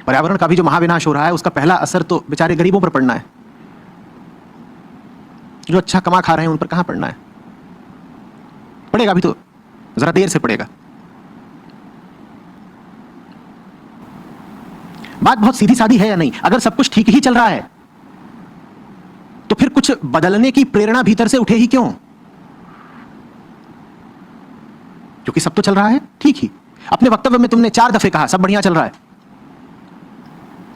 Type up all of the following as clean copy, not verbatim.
पर्यावरण का भी जो महाविनाश हो रहा है उसका पहला असर तो बेचारे गरीबों पर पड़ना है। जो अच्छा कमा खा रहे हैं उन पर कहां पड़ना है? पड़ेगा भी तो जरा देर से पड़ेगा। बात बहुत सीधी सादी है या नहीं? अगर सब कुछ ठीक ही चल रहा है तो फिर कुछ बदलने की प्रेरणा भीतर से उठे ही क्यों? क्योंकि सब तो चल रहा है ठीक ही। अपने वक्तव्य में तुमने 4 दफे कहा सब बढ़िया चल रहा है।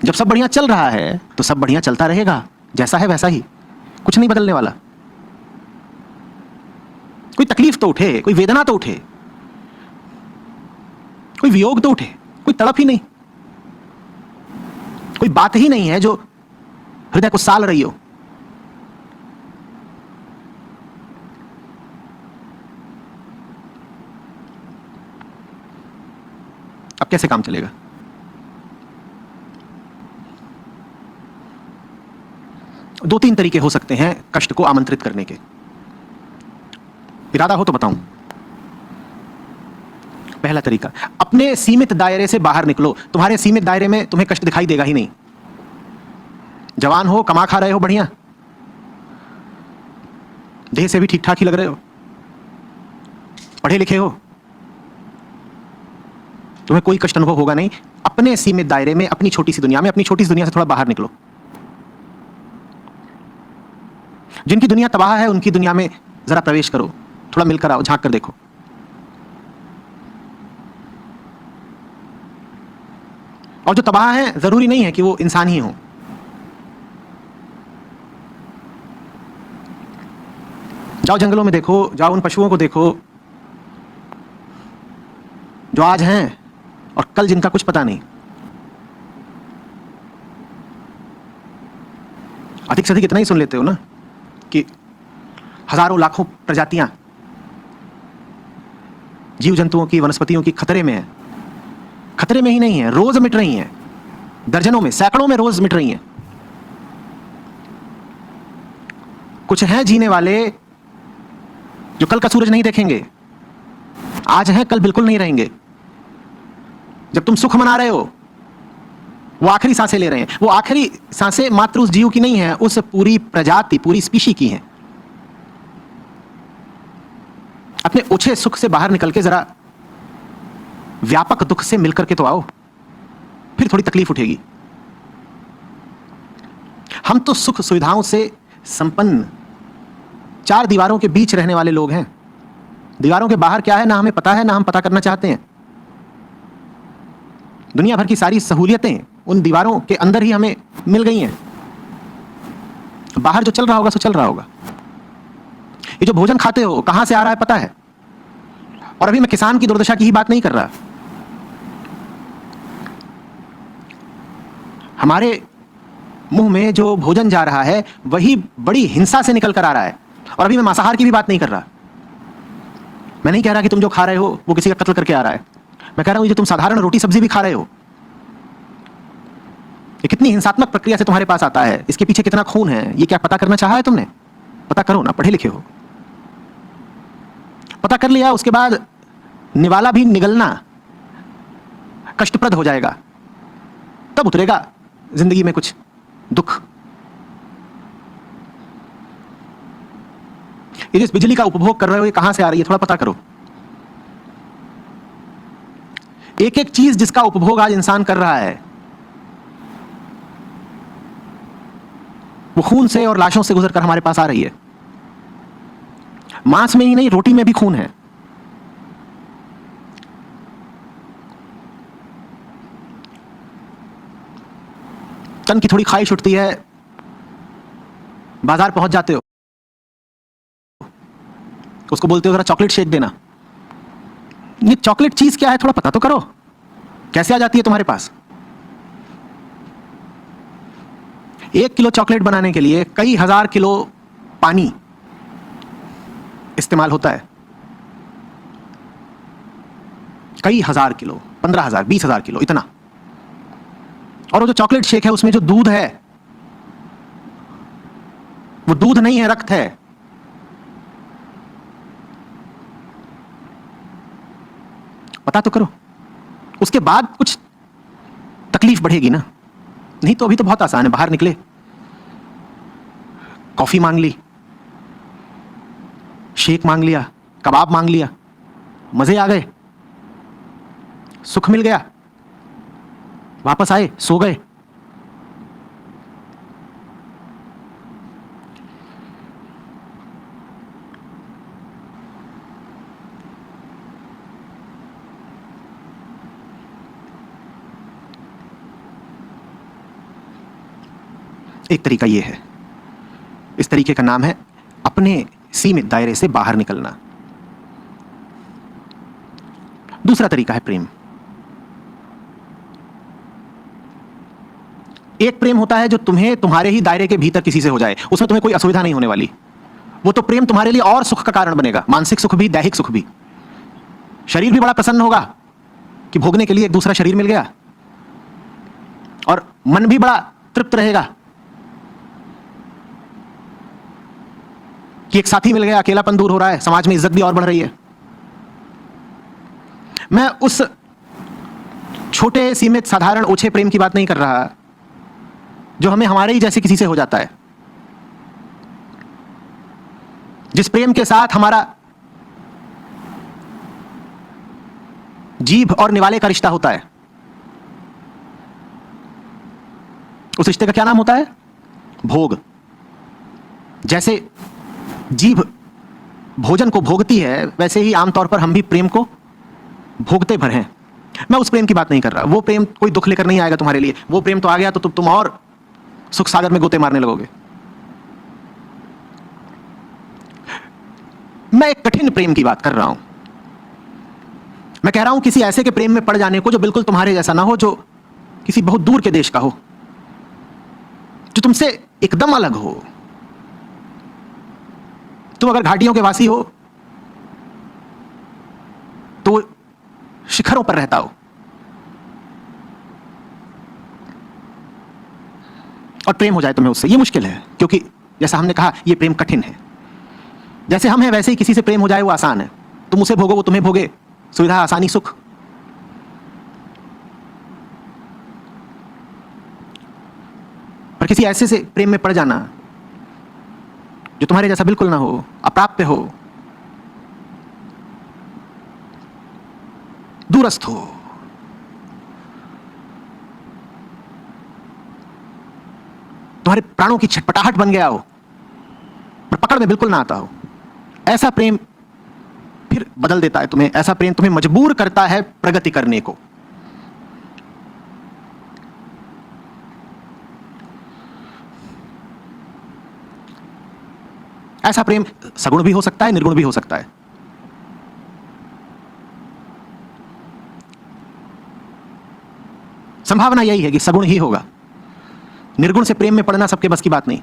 जब सब बढ़िया चल रहा है तो सब बढ़िया चलता रहेगा, जैसा है वैसा ही, कुछ नहीं बदलने वाला। कोई तकलीफ तो उठे, कोई वेदना तो उठे, कोई वियोग तो उठे, कोई तड़प ही नहीं, कोई बात ही नहीं है जो हृदय को साल रही हो। अब कैसे काम चलेगा? दो तीन तरीके हो सकते हैं कष्ट को आमंत्रित करने के। इरादा हो तो बताऊं। पहला तरीका, अपने सीमित दायरे से बाहर निकलो। तुम्हारे सीमित दायरे में तुम्हें कष्ट दिखाई देगा ही नहीं। जवान हो, कमा खा रहे हो बढ़िया, देह से भी ठीक ठाक ही लग रहे हो, पढ़े लिखे हो, तुम्हें कोई कष्ट अनुभव होगा नहीं। अपने सीमित दायरे में, अपनी छोटी सी दुनिया में, अपनी छोटी सी दुनिया से थोड़ा बाहर निकलो। जिनकी दुनिया तबाह है उनकी दुनिया में जरा प्रवेश करो, थोड़ा मिलकर आओ, झांक कर देखो। और जो तबाह है जरूरी नहीं है कि वो इंसान ही हो। जाओ जंगलों में देखो, जाओ उन पशुओं को देखो जो आज हैं और कल जिनका कुछ पता नहीं। अधिक से अधिक इतना ही सुन लेते हो ना कि हजारों लाखों प्रजातियां जीव जंतुओं की, वनस्पतियों की खतरे में है। खतरे में ही नहीं है, रोज मिट रही हैं, दर्जनों में, सैकड़ों में रोज मिट रही हैं। कुछ हैं जीने वाले जो कल का सूरज नहीं देखेंगे, आज हैं कल बिल्कुल नहीं रहेंगे। जब तुम सुख मना रहे हो, वो आखिरी सांसें ले रहे हैं। वो आखिरी सांसें मात्र उस जीव की नहीं है, उस पूरी प्रजाति, पूरी स्पीशी की हैं। अपने ओछे सुख से बाहर निकल के जरा व्यापक दुख से मिलकर के तो आओ, फिर थोड़ी तकलीफ उठेगी। हम तो सुख सुविधाओं से संपन्न 4 दीवारों के बीच रहने वाले लोग हैं। दीवारों के बाहर क्या है ना हमें पता है, ना हम पता करना चाहते हैं। दुनिया भर की सारी सहूलियतें उन दीवारों के अंदर ही हमें मिल गई हैं। बाहर जो चल रहा होगा सो चल रहा होगा। ये जो भोजन खाते हो कहां से आ रहा है पता है। और अभी मैं किसान की दुर्दशा की ही बात नहीं कर रहा। हमारे मुंह में जो भोजन जा रहा है वही बड़ी हिंसा से निकल कर आ रहा है। और अभी मैं मांसाहार की भी बात नहीं कर रहा। मैं नहीं कह रहा कि तुम जो खा रहे हो वो किसी का कत्ल करके आ रहा है। मैं कह रहा हूं जो तुम साधारण रोटी सब्जी भी खा रहे हो, ये कितनी हिंसात्मक प्रक्रिया से तुम्हारे पास आता है, इसके पीछे कितना खून है, ये क्या पता करना चाहा है तुमने? पता करो ना, पढ़े लिखे हो। पता कर लिया, उसके बाद निवाला भी निगलना कष्टप्रद हो जाएगा। तब उतरेगा जिंदगी में कुछ दुख। ये जिस बिजली का उपभोग कर रहे हो ये कहां से आ रही है थोड़ा पता करो। एक एक चीज जिसका उपभोग आज इंसान कर रहा है वो खून से और लाशों से गुजरकर हमारे पास आ रही है। मांस में ही नहीं, रोटी में भी खून है। तन की थोड़ी ख्वाहिश उठती है, बाजार पहुंच जाते हो, उसको बोलते हो जरा चॉकलेट शेक देना। ये चॉकलेट चीज क्या है थोड़ा पता तो करो, कैसे आ जाती है तुम्हारे पास? 1 किलो चॉकलेट बनाने के लिए कई हजार किलो पानी इस्तेमाल होता है। कई हजार किलो, 15,000, 20,000 किलो, इतना। और वो जो चॉकलेट शेक है उसमें जो दूध है वो दूध नहीं है, रक्त है। पता तो करो। उसके बाद कुछ तकलीफ तकलीफ बढ़ेगी ना। नहीं तो अभी तो बहुत आसान है, बाहर निकले, कॉफी मांग ली, शेक मांग लिया, कबाब मांग लिया, मजे आ गए, सुख मिल गया, वापस आए, सो गए। एक तरीका यह है, इस तरीके का नाम है अपने सीमित दायरे से बाहर निकलना। दूसरा तरीका है प्रेम। एक प्रेम होता है जो तुम्हें तुम्हारे ही दायरे के भीतर किसी से हो जाए, उसमें तुम्हें कोई असुविधा नहीं होने वाली। वो तो प्रेम तुम्हारे लिए और सुख का कारण बनेगा, मानसिक सुख भी, दैहिक सुख भी। शरीर भी बड़ा प्रसन्न होगा कि भोगने के लिए एक दूसरा शरीर मिल गया, और मन भी बड़ा तृप्त रहेगा कि एक साथी मिल गया, अकेलापन दूर हो रहा है, समाज में इज्जत भी और बढ़ रही है। मैं उस छोटे सीमित साधारण ओछे प्रेम की बात नहीं कर रहा जो हमें हमारे ही जैसे किसी से हो जाता है, जिस प्रेम के साथ हमारा जीभ और निवाले का रिश्ता होता है। उस रिश्ते का क्या नाम होता है? भोग। जैसे जीभ भोजन को भोगती है, वैसे ही आमतौर पर हम भी प्रेम को भोगते भर हैं। मैं उस प्रेम की बात नहीं कर रहा, वो प्रेम कोई दुख लेकर नहीं आएगा तुम्हारे लिए। वो प्रेम तो आ गया तो तुम और सुख सागर में गोते मारने लगोगे। मैं एक कठिन प्रेम की बात कर रहा हूं। मैं कह रहा हूं किसी ऐसे के प्रेम में पड़ जाने को जो बिल्कुल तुम्हारे जैसा ना हो, जो किसी बहुत दूर के देश का हो, जो तुमसे एकदम अलग हो। तुम अगर घाटियों के वासी हो तो वो शिखरों पर रहता हो, और प्रेम हो जाए तुम्हें उससे। ये मुश्किल है, क्योंकि जैसा हमने कहा ये प्रेम कठिन है। जैसे हम हैं वैसे ही किसी से प्रेम हो जाए वो आसान है। तुम उसे भोगो, वो तुम्हें भोगे, सुविधा, आसानी, सुख। पर किसी ऐसे से प्रेम में पड़ जाना जो तुम्हारे जैसा बिल्कुल ना हो, अप्राप्य हो, दूरस्थ हो, तुम्हारे प्राणों की छटपटाहट बन गया हो, पर पकड़ में बिल्कुल ना आता हो, ऐसा प्रेम फिर बदल देता है तुम्हें। ऐसा प्रेम तुम्हें मजबूर करता है प्रगति करने को। ऐसा प्रेम सगुण भी हो सकता है, निर्गुण भी हो सकता है। संभावना यही है कि सगुण ही होगा। निर्गुण से प्रेम में पड़ना सबके बस की बात नहीं।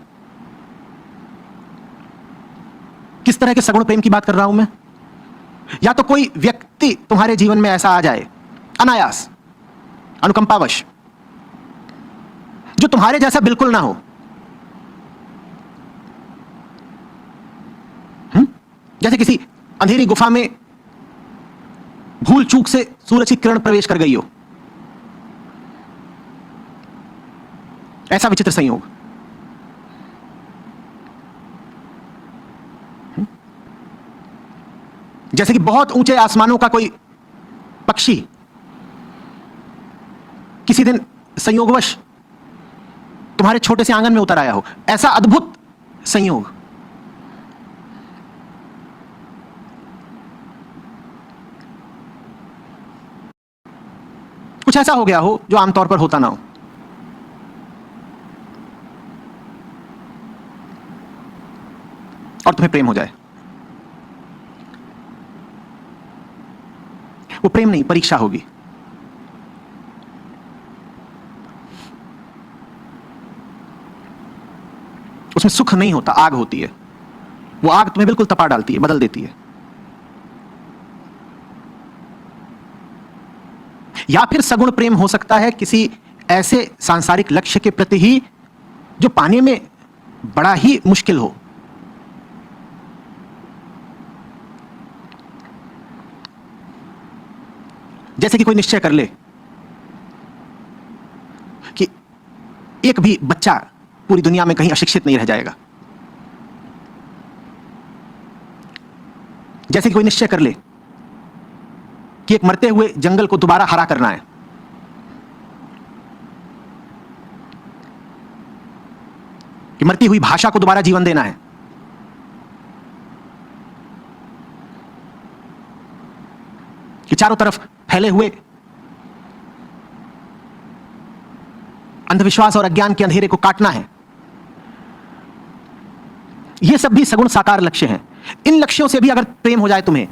किस तरह के सगुण प्रेम की बात कर रहा हूं मैं? या तो कोई व्यक्ति तुम्हारे जीवन में ऐसा आ जाए अनायास, अनुकंपावश, जो तुम्हारे जैसा बिल्कुल ना हो। जैसे किसी अंधेरी गुफा में भूल चूक से सूरज की किरण प्रवेश कर गई हो, ऐसा विचित्र संयोग। जैसे कि बहुत ऊंचे आसमानों का कोई पक्षी किसी दिन संयोगवश तुम्हारे छोटे से आंगन में उतर आया हो, ऐसा अद्भुत संयोग। कुछ ऐसा हो गया हो जो आमतौर पर होता ना हो। और तुम्हें प्रेम हो जाए। वो प्रेम नहीं, परीक्षा होगी। उसमें सुख नहीं होता, आग होती है। वो आग तुम्हें बिल्कुल तपा डालती है, बदल देती है। या फिर सगुण प्रेम हो सकता है किसी ऐसे सांसारिक लक्ष्य के प्रति ही जो पाने में बड़ा ही मुश्किल हो। जैसे कि कोई निश्चय कर ले कि एक भी बच्चा पूरी दुनिया में कहीं अशिक्षित नहीं रह जाएगा। जैसे कि कोई निश्चय कर ले कि एक मरते हुए जंगल को दोबारा हरा करना है, कि मरती हुई भाषा को दोबारा जीवन देना है, कि चारों तरफ फैले हुए अंधविश्वास और अज्ञान के अंधेरे को काटना है। ये सब भी सगुण साकार लक्ष्य हैं। इन लक्ष्यों से भी अगर प्रेम हो जाए तुम्हें,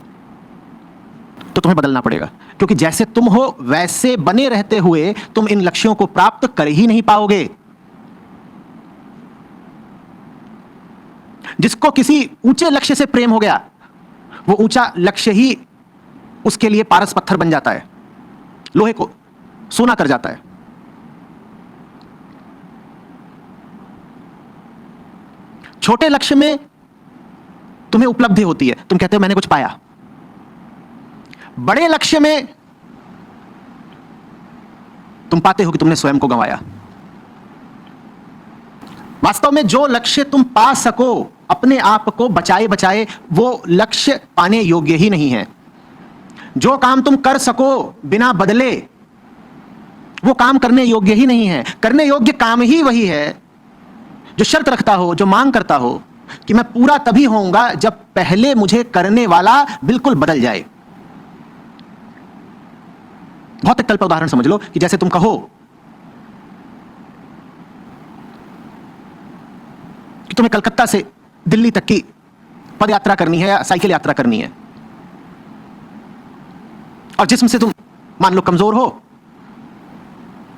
तो तुम्हें बदलना पड़ेगा, क्योंकि जैसे तुम हो वैसे बने रहते हुए तुम इन लक्ष्यों को प्राप्त कर ही नहीं पाओगे। जिसको किसी ऊंचे लक्ष्य से प्रेम हो गया, वो ऊंचा लक्ष्य ही उसके लिए पारस पत्थर बन जाता है, लोहे को सोना कर जाता है। छोटे लक्ष्य में तुम्हें उपलब्धि होती है, तुम कहते हो मैंने कुछ पाया। बड़े लक्ष्य में तुम पाते हो कि तुमने स्वयं को गंवाया। वास्तव में जो लक्ष्य तुम पा सको अपने आप को बचाए बचाए, वो लक्ष्य पाने योग्य ही नहीं है। जो काम तुम कर सको बिना बदले, वो काम करने योग्य ही नहीं है। करने योग्य काम ही वही है जो शर्त रखता हो, जो मांग करता हो कि मैं पूरा तभी होऊंगा जब पहले मुझे करने वाला बिल्कुल बदल जाए। बहुत एक तल पर उदाहरण समझ लो कि जैसे तुम कहो कि तुम्हें कलकत्ता से दिल्ली तक की पद यात्रा करनी है या साइकिल यात्रा करनी है, और जिस्म से तुम मान लो कमजोर हो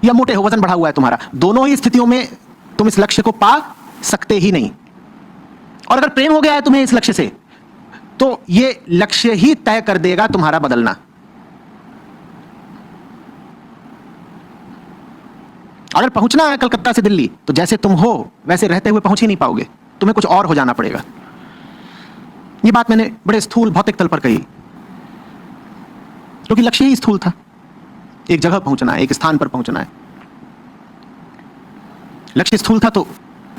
या मोटे हो, वजन बढ़ा हुआ है तुम्हारा, दोनों ही स्थितियों में तुम इस लक्ष्य को पा सकते ही नहीं। और अगर प्रेम हो गया है तुम्हें इस लक्ष्य से, तो यह लक्ष्य ही तय कर देगा तुम्हारा बदलना। अगर पहुंचना है कलकत्ता से दिल्ली, तो जैसे तुम हो वैसे रहते हुए पहुंच ही नहीं पाओगे, तुम्हें कुछ और हो जाना पड़ेगा। यह बात मैंने बड़े स्थूल भौतिक तल पर कही, क्योंकि लक्ष्य ही स्थूल था। एक जगह पहुंचना है, एक स्थान पर पहुंचना है। लक्ष्य स्थूल था तो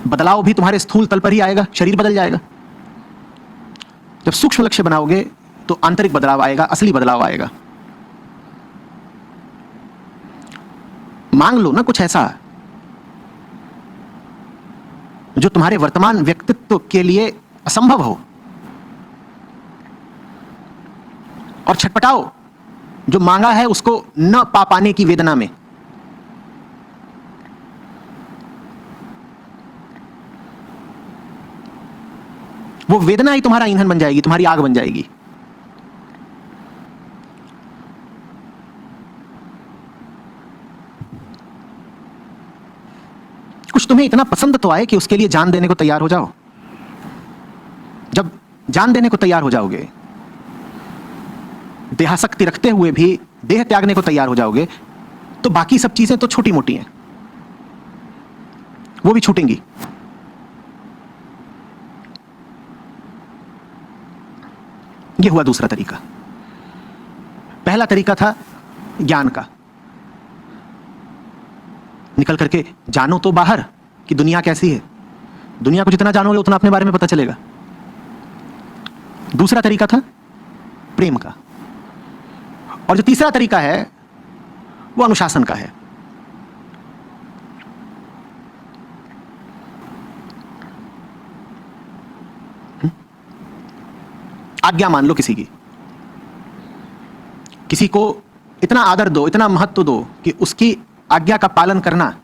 बदलाव भी तुम्हारे स्थूल तल पर ही आएगा, शरीर बदल जाएगा। जब सूक्ष्म लक्ष्य बनाओगे तो आंतरिक बदलाव आएगा, असली बदलाव आएगा। मांग लो ना कुछ ऐसा जो तुम्हारे वर्तमान व्यक्तित्व के लिए असंभव हो, और छटपटाओ जो मांगा है उसको न पा पाने की वेदना में। वो वेदना ही तुम्हारा ईंधन बन जाएगी, तुम्हारी आग बन जाएगी। कुछ तुम्हें इतना पसंद तो आए कि उसके लिए जान देने को तैयार हो जाओ। जब जान देने को तैयार हो जाओगे, देहासक्ति रखते हुए भी देह त्यागने को तैयार हो जाओगे, तो बाकी सब चीजें तो छोटी मोटी हैं, वो भी छूटेंगी। यह हुआ दूसरा तरीका। पहला तरीका था ज्ञान का, निकल करके जानो तो बाहर कि दुनिया कैसी है। दुनिया को जितना जानोगे उतना अपने बारे में पता चलेगा। दूसरा तरीका था प्रेम का, और जो तीसरा तरीका है वो अनुशासन का है। आज्ञा मान लो किसी की, किसी को इतना आदर दो, इतना महत्व दो कि उसकी आज्ञा का पालन करना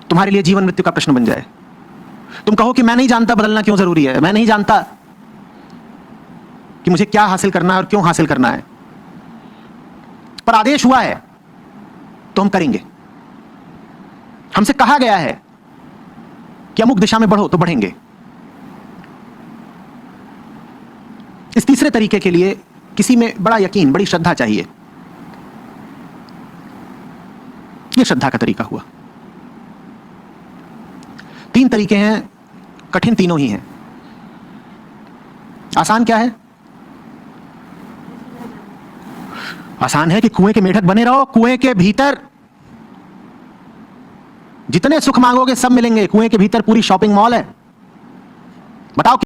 तुम्हारे लिए जीवन मृत्यु का प्रश्न बन जाए। तुम कहो कि मैं नहीं जानता बदलना क्यों जरूरी है, मैं नहीं जानता कि मुझे क्या हासिल करना है और क्यों हासिल करना है, पर आदेश हुआ है तो हम करेंगे। हमसे कहा गया है कि अमुक दिशा में बढ़ो तो बढ़ेंगे। इस तीसरे तरीके के लिए किसी में बड़ा यकीन, बड़ी श्रद्धा चाहिए। यह श्रद्धा का तरीका हुआ। तीन तरीके हैं, कठिन तीनों ही हैं। आसान क्या है? आसान है कि कुएं के मेढक बने रहो, कुएं के भीतर जितने सुख मांगोगे सब मिलेंगे। कुएं के भीतर पूरी शॉपिंग मॉल है। बताओ